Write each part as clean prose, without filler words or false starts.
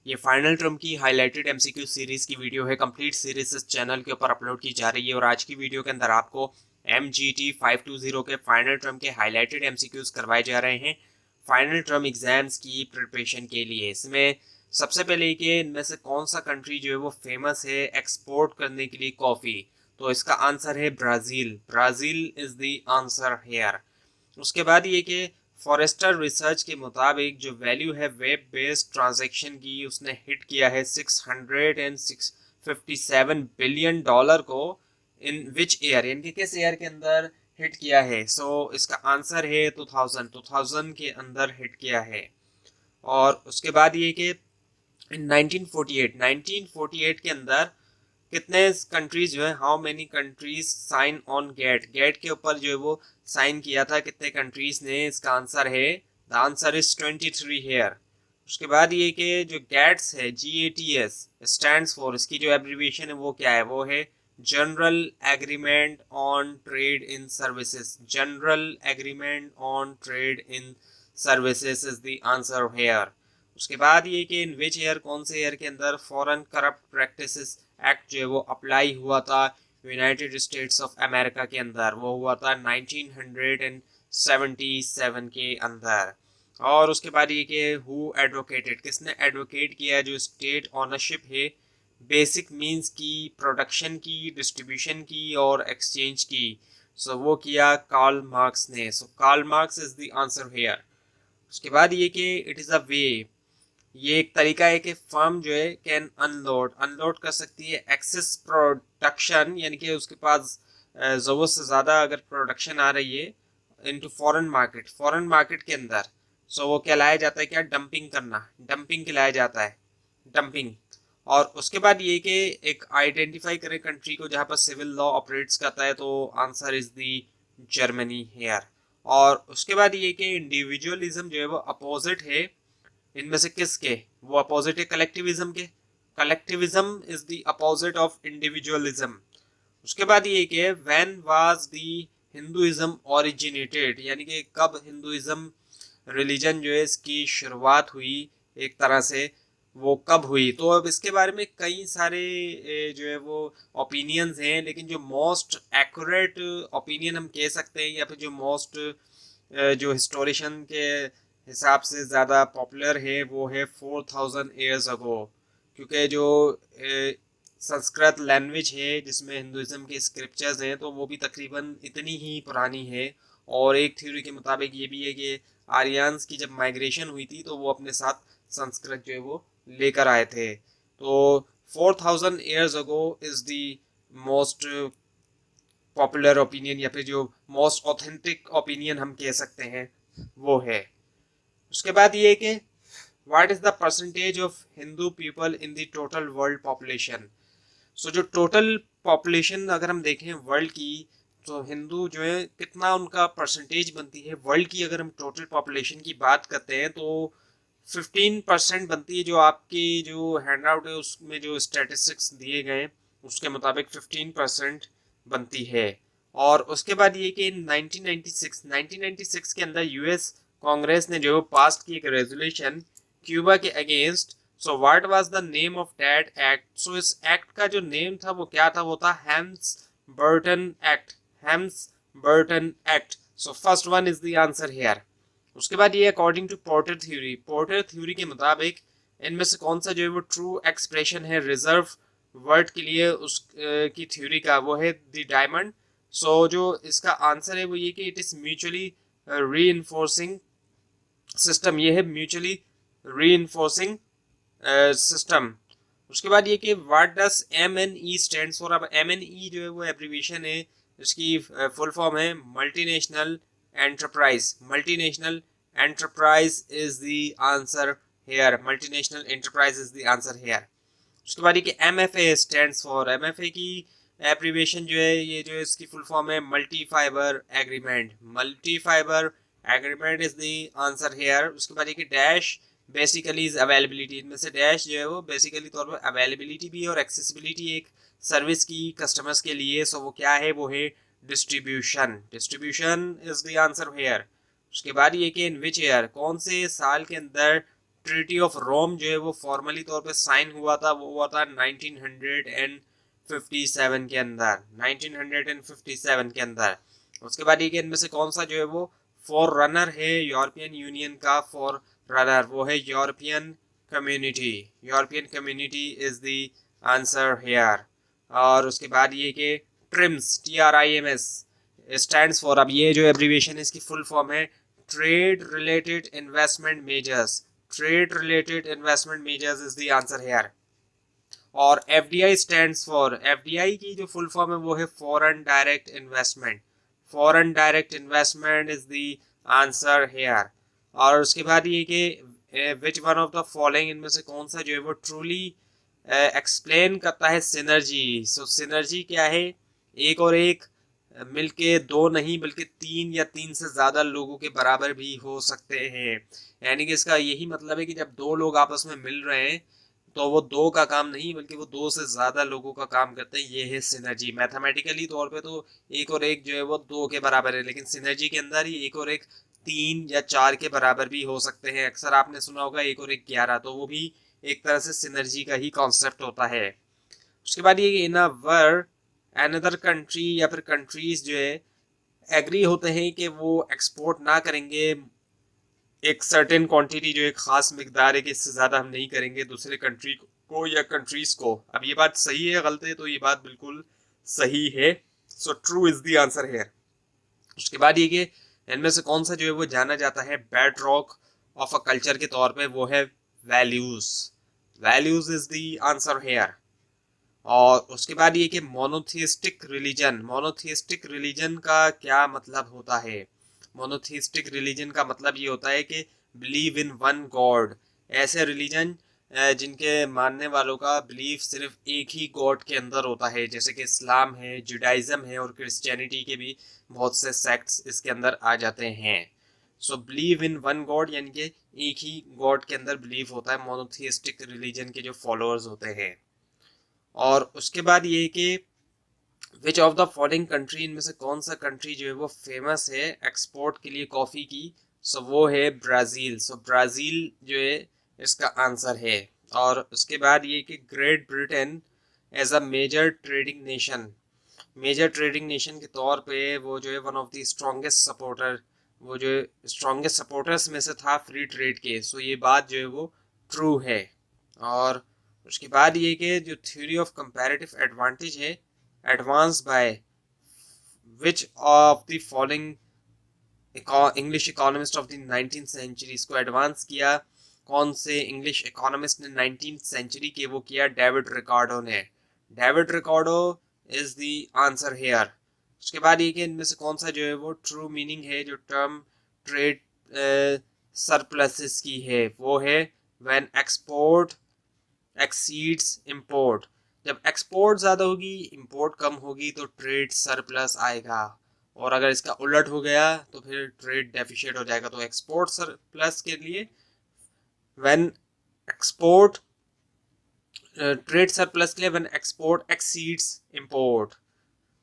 ये final term की highlighted MCQ series की वीडियो है। कंप्लीट सीरीज इस चैनल के ऊपर अपलोड की जा रही है और आज की वीडियो के अंदर आपको MGT 520 के फाइनल टर्म के हाईलाइटेड एमसीक्यूज करवाए जा रहे हैं फाइनल टर्म एग्जाम्स की प्रिपरेशन के लिए। इसमें सबसे पहले कि इनमें से कौन सा कंट्री जो है वो फेमस है एक्सपोर्ट करने के लिए कॉफ़ी, तो इसका आंसर है Brazil. Brazil is the answer here. उसके बाद ये कि फॉरेस्टर रिसर्च के मुताबिक जो वैल्यू है वेब बेस्ड ट्रांजैक्शन की उसने हिट किया है 657 बिलियन डॉलर को। इन विच ईयर, यानी कि किस ईयर के अंदर हिट किया है? इसका आंसर है 2000 के अंदर हिट किया है। और उसके बाद ये कि 1948 के अंदर कितने कंट्रीज जो है, how many countries sign on gate, gate के ऊपर जो है वो साइन किया था कितने कंट्रीज ने? इसका आंसर है, द आंसर इज 23 हेयर। उसके बाद ये कि जो गैट्स है GATS स्टैंड्स फॉर, इसकी जो एब्रीविएशन है वो क्या है? वो है general agreement on trade in services. General agreement on trade in services is the answer here. उसके बाद ये कि इन विच ईयर, कौन से ईयर के अंदर फॉरेन करप्ट प्रैक्टिसेस एक्ट जो है वो अप्लाई हुआ था यूनाइटेड स्टेट्स ऑफ अमेरिका के अंदर? वो हुआ था 1977 के अंदर। और उसके बाद ये कि हु एडवोकेटेड, किसने एडवोकेट किया जो स्टेट ऑनरशिप है बेसिक मींस की, प्रोडक्शन की, डिस्ट्रीब्यूशन की और एक्सचेंज की? वो किया कार्ल मार्क्स ने। Karl Marx is the answer here. उसके बाद ये कि इट इज़ अ वे, ये एक तरीका है कि फर्म जो है कैन अनलोड कर सकती है एक्सेस प्रोडक्शन, यानी कि उसके पास ज़रूरत से ज़्यादा अगर प्रोडक्शन आ रही है इनटू फॉरेन मार्केट के अंदर। वो कहलाया जाता है क्या? डंपिंग करना, डंपिंग कहलाया जाता है, डंपिंग। और उसके बाद ये कि एक आइडेंटिफाई करें कंट्री को जहाँ पर सिविल लॉ ऑपरेट्स करता है, तो answer is the Germany here. और उसके बाद ये कि इंडिविजुअलिज्म जो है वो अपोजिट है इनमें से किसके? वो अपोजिट है कलेक्टिविज्म के। Collectivism is the opposite of individualism. उसके बाद ये कि when was the Hinduism originated, यानी कि कब हिंदुइज्म रिलीजन जो है इसकी शुरुआत हुई एक तरह से, वो कब हुई? तो अब इसके बारे में कई सारे जो है वो ओपिनियंस हैं, लेकिन जो मोस्ट एक्यूरेट ओपिनियन हम कह सकते हैं या फिर जो मोस्ट जो हिस्टोरिशियन के हिसाब से ज़्यादा पॉपुलर है वो है 4000 ईयर्स अगो। क्योंकि जो संस्कृत लैंग्वेज है जिसमें हिंदुइज्म के स्क्रिप्चर्स हैं तो वो भी तकरीबन इतनी ही पुरानी है। और एक थ्योरी के मुताबिक ये भी है कि आर्यंस की जब माइग्रेशन हुई थी तो वो अपने साथ संस्कृत जो है वो लेकर आए थे। तो 4000 years ago is the most popular opinion या फिर जो मोस्ट ऑथेंटिक ओपिनियन हम कह सकते हैं वो है। उसके बाद ये है कि what is the percentage of Hindu people in the total world population? जो टोटल पॉपुलेशन अगर हम देखें वर्ल्ड की, तो हिंदू जो है कितना उनका परसेंटेज बनती है वर्ल्ड की? अगर हम टोटल पॉपुलेशन की बात करते हैं तो 15% बनती है। जो आपकी जो हैंड आउट है उसमें जो स्टेटिस्टिक्स दिए गए उसके मुताबिक 15% बनती है। और उसके बाद ये कि 1996 के अंदर US कांग्रेस ने जो पास की एक रेजोल्यूशन क्यूबा के against. What was the name of that act? इस एक्ट का जो नेम था वो क्या था? वो था Helms Burton act. Helms Burton act. First one is the answer here. उसके बाद ये अकॉर्डिंग टू पोर्टर थ्योरी के मुताबिक इनमें से कौन सा जो है वो ट्रू एक्सप्रेशन है रिजर्व वर्ड के लिए उस की थ्योरी का? वो है द डायमंड। जो इसका आंसर है वो ये कि इट इज म्यूचुअली री सिस्टम। ये है म्यूचुअली री सिस्टम। उसके बाद ये कि what does MNE stands for? अब MNE जो है वो एब्रीविएशन है, इसकी फुल फॉर्म है multinational enterprise. Multinational enterprise is the answer hair. Multinational enterprise is the answer here. उसके बाद ये कि MFA स्टैंड्स फॉर? MFA की एब्रीविएशन जो है ये जो इसकी फुल फॉर्म है multi fibre agreement. Multi fibre agreement is the answer here. उसके बाद ये कि डैश बेसिकली इज अवेलेबिलिटी। इनमें से डैश जो है वो बेसिकली तौर पर अवेलेबिलिटी भी है और एक्सेसिबिलिटी एक सर्विस की कस्टमर्स के लिए। वो क्या है? वो है distribution. Distribution is the answer here. उसके बाद ये कि इन विच ईयर, कौन से साल के अंदर ट्रीटी ऑफ रोम जो है वो फॉर्मली तौर पे साइन हुआ था, वो हुआ था 1957 के अंदर, 1957 के अंदर। उसके बाद ये कि इनमें से कौन सा जो है वो फॉर रनर है यूरोपियन यूनियन का फॉर रनर, वो है European community. European community is the answer hair. और उसके बाद ये कि ट्रिम्स, TRIMS स्टैंड्स फॉर, अब ये जो एब्रीविएशन है इसकी फुल फॉर्म है trade related investment measures. Trade related investment measures is the answer hair. और FDI स्टैंड्स फॉर, FDI की जो फुल फॉर्म है वो है foreign direct investment. Foreign direct investment is the answer hair. और उसके बाद ये कि which one of the following, इनमें से कौन सा जो है वो ट्रूली एक्सप्लेन करता है सिनर्जी। सो सिनर्जी क्या है, एक और एक मिलके दो नहीं बल्कि तीन या तीन से ज्यादा लोगों के बराबर भी हो सकते हैं। यानी कि इसका यही मतलब है कि जब दो लोग आपस में मिल रहे हैं तो वो दो का काम नहीं बल्कि वो दो से ज्यादा लोगों का काम करते हैं, ये है सिनर्जी। मैथमेटिकली तौर पे तो एक और एक जो है वो दो के बराबर है, लेकिन सिनर्जी के अंदर ही एक और एक तीन या चार के बराबर भी हो सकते हैं। अक्सर आपने सुना होगा एक और एक 11, तो वो भी एक तरह से सिनर्जी का ही कॉन्सेप्ट होता है। उसके बाद ये इन अ वर्ड अनदर कंट्री या फिर कंट्रीज जो है एग्री होते हैं कि वो एक्सपोर्ट ना करेंगे एक सर्टेन क्वांटिटी, जो एक खास मिकदार है कि इससे ज़्यादा हम नहीं करेंगे दूसरे कंट्री को या कंट्रीज को। अब ये बात सही है गलत है, तो ये बात बिल्कुल सही है। So true is the answer है। उसके बाद ये कि इनमें से कौन सा जो है वो जाना जाता है bed rock of a culture के तौर पे, वो है values. Values is the answer hair. और उसके बाद ये कि मोनोथिस्टिक रिलीजन, मोनोथिस्टिक रिलीजन का क्या मतलब होता है। मोनोथिस्टिक रिलीजन का मतलब ये होता है कि बिलीव इन वन गॉड। ऐसे रिलीजन जिनके मानने वालों का बिलीफ सिर्फ एक ही गॉड के अंदर होता है, जैसे कि इस्लाम है, जुडाइज्म है और क्रिश्चियनिटी के भी बहुत से सेक्ट्स इसके अंदर आ जाते हैं। So believe in one God यानी कि एक ही गॉड के अंदर बिलीव होता है मोनोथिस्टिक रिलीजन के जो फॉलोअर्स होते हैं। और उसके बाद ये कि विच ऑफ द फॉलोइंग कंट्री, इनमें से कौन सा कंट्री जो है वो फेमस है एक्सपोर्ट के लिए कॉफ़ी की। सो वो है ब्राज़ील। सो ब्राज़ील जो है इसका आंसर है। और उसके बाद ये कि Great Britain as a major trading nation, major trading nation के तौर पे वो जो है one of the strongest supporter, वो जो स्ट्रॉन्गेस्ट सपोर्टर्स में से था फ्री ट्रेड के। सो ये बात जो है वो ट्रू है। और उसके बाद ये कि जो थ्योरी ऑफ कंपैरेटिव एडवांटेज है advance by which of the following English economist of the 19th century, इसको एडवांस किया कौन से इंग्लिश इकोनॉमिस्ट ने 19th सेंचुरी के, वो किया डेविड रिकार्डो ने। David Ricardo is the answer here. उसके बाद ये कि इनमें से कौन सा जो है वो ट्रू मीनिंग है जो टर्म ट्रेड सरप्लसेस की है, वो है व्हेन एक्सपोर्ट एक्सीड्स इंपोर्ट। जब एक्सपोर्ट ज़्यादा होगी इंपोर्ट कम होगी तो ट्रेड सरप्लस आएगा, और अगर इसका उलट हो गया तो फिर ट्रेड डेफिशिएट हो जाएगा। तो एक्सपोर्ट सरप्लस के लिए व्हेन एक्सपोर्ट, ट्रेड सरप्लस के लिए व्हेन एक्सपोर्ट एक्सीड्स इंपोर्ट।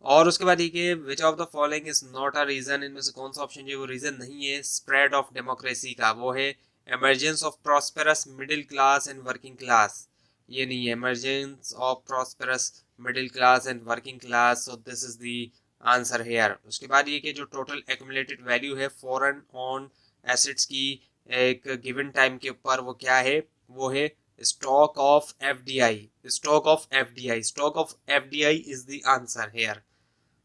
और उसके बाद ये which of the following is not a reason, इनमें से कौन सा ऑप्शन जो है वो रीजन नहीं है स्प्रेड ऑफ डेमोक्रेसी का, वो है emergence of prosperous middle class and working class. ये नहीं है emergence of prosperous middle class and working class. So this is the answer here. उसके बाद ये कि जो टोटल एक्यूमुलेटेड वैल्यू है फॉरेन ऑन एसेट्स की एक गिवन टाइम के ऊपर, वो क्या है, वो है stock of FDI। Stock of FDI, stock of FDI is the answer here.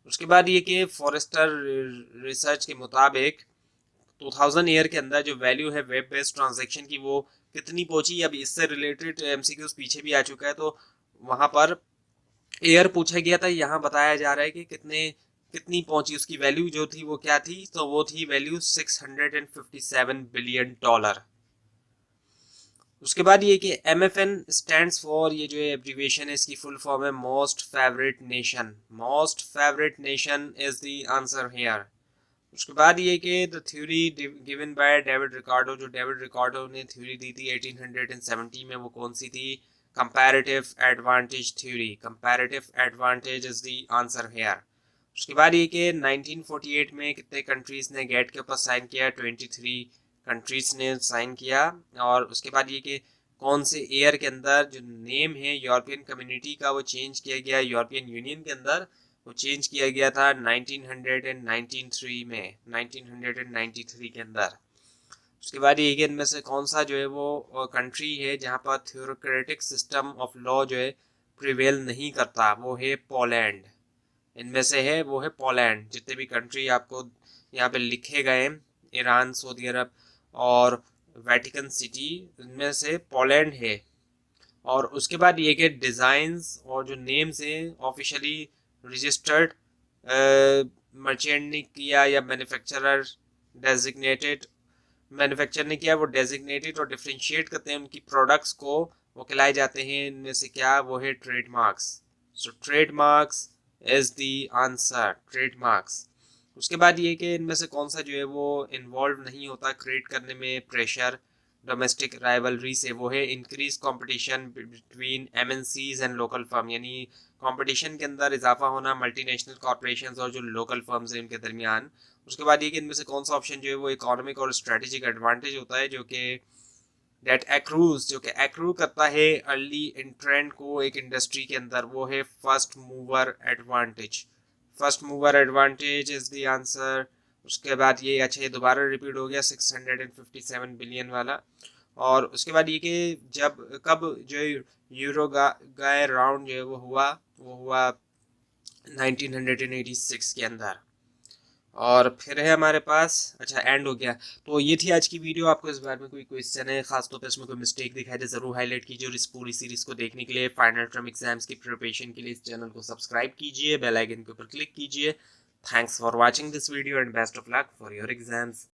उसके बाद ये कि फॉरेस्टर रिसर्च के मुताबिक 2000 ईयर के अंदर जो वैल्यू है वेब बेस्ड ट्रांजैक्शन की वो कितनी पहुंची। अब इससे रिलेटेड MCQs पीछे भी आ चुका है, तो वहां पर ईयर पूछा गया था, यहाँ बताया जा रहा है कि कितनी पहुंची, उसकी वैल्यू जो थी वो क्या थी, तो वो थी वैल्यू $657 बिलियन। उसके बाद ये कि MFN स्टैंड्स फॉर, ये जो एब्रीविएशन है इसकी फुल फॉर्म है most favourite nation. Most favourite nation is the answer here. उसके बाद ये कि the theory given by David Ricardo, जो डेविड रिकार्डो ने थ्योरी दी थी 1870 में, वो कौन सी थी, comparative advantage theory. Comparative advantage is the answer here. उसके बाद ये कि 1948 में कितने कंट्रीज ने गेट के ऊपर साइन किया, 23 कंट्रीज़ ने साइन किया। और उसके बाद ये कि कौन से ईयर के अंदर जो नेम है यूरोपियन कम्युनिटी का वो चेंज किया गया, यूरोपियन यूनियन के अंदर वो चेंज किया गया था 1993 में, 1993 के अंदर। उसके बाद ये कि इनमें से कौन सा जो है वो कंट्री है जहाँ पर थ्योरोक्रेटिक सिस्टम ऑफ लॉ जो है प्रिवेल नहीं करता, वो है पोलैंड। इनमें से है वो है पोलैंड। जितने भी कंट्री आपको यहाँ पे लिखे गए, ईरान, सऊदी अरब और वेटिकन सिटी, इनमें से पोलैंड है। और उसके बाद ये कि डिज़ाइंस और जो नेम्स हैं ऑफिशियली रजिस्टर्ड मर्चेंट ने किया या मैन्युफैक्चरर डेजिग्नेटेड, मैन्युफैक्चर ने किया वो डेजिग्नेटेड और डिफ्रेंशिएट करते हैं उनकी प्रोडक्ट्स को, वो कहलाए जाते हैं इनमें से क्या, वो है trademarks. So trademarks is the answer, trademarks. उसके बाद ये कि इनमें से कौन सा जो है वो इन्वॉल्व नहीं होता क्रिएट करने में प्रेशर डोमेस्टिक राइवलरी से, वो है increase competition between MNCs and local firm, यानी कंपटीशन के अंदर इजाफा होना मल्टीनेशनल कॉर्पोरेशंस और जो लोकल फर्म्स हैं उनके दरमियान। उसके बाद ये कि इनमें से कौन सा ऑप्शन जो है वो इकोनॉमिक और स्ट्रेटेजिक एडवांटेज होता है, जो कि डेट एक्रूज, जो कि एक्रू करता है अर्ली इंट्रेंट को एक इंडस्ट्री के अंदर, वो है first mover advantage. First mover advantage is the answer. उसके बाद ये, अच्छा ये दोबारा रिपीट हो गया 657 बिलियन वाला। और उसके बाद ये कि जब कब जो यूरो गाय राउंड जो है वो हुआ 1986 के अंदर। और फिर है हमारे पास, अच्छा एंड हो गया। तो ये थी आज की वीडियो। आपको इस बारे में कोई क्वेश्चन है, खासतौर पर इसमें कोई मिस्टेक दिखाई दे, ज़रूर हाईलाइट कीजिए। और इस पूरी सीरीज़ को देखने के लिए, फाइनल टर्म एग्जाम्स की प्रिपरेशन के लिए इस चैनल को सब्सक्राइब कीजिए, बेल आइकन के ऊपर क्लिक कीजिए। Thanks for watching this video and best of luck for your exams.